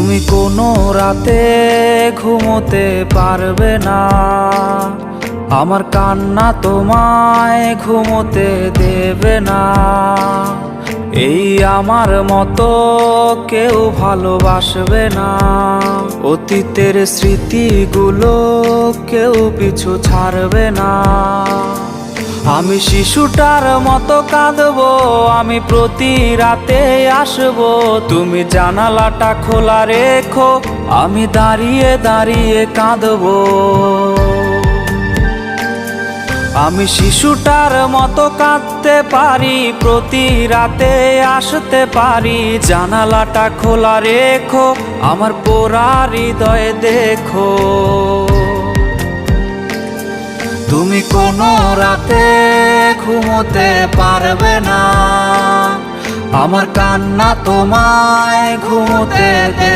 তুমি কোনো রাতে ঘুমোতে পারবে না, আমার কান্না তোমায় ঘুমোতে দেবে না। এই আমার মতো কেউ ভালোবাসবে না, অতীতের স্মৃতিগুলো কেউ পিছু ছাড়বে না। আমি শিশুটার মতো কাঁদবো, আমি প্রতি রাতে আসবো, তুমি জানালাটা খোলা রেখো, আমি দাঁড়িয়ে দাঁড়িয়ে কাঁদবো। আমি শিশুটার মতো কাঁদতে পারি, প্রতি রাতে আসতে পারি, জানালাটা খোলা রেখো, আমার পোড়া হৃদয় দেখো। তুমি কোনো রাতে ঘুমোতে পারবে না, আমার কান্না তোমায় ঘুমোতে দেবে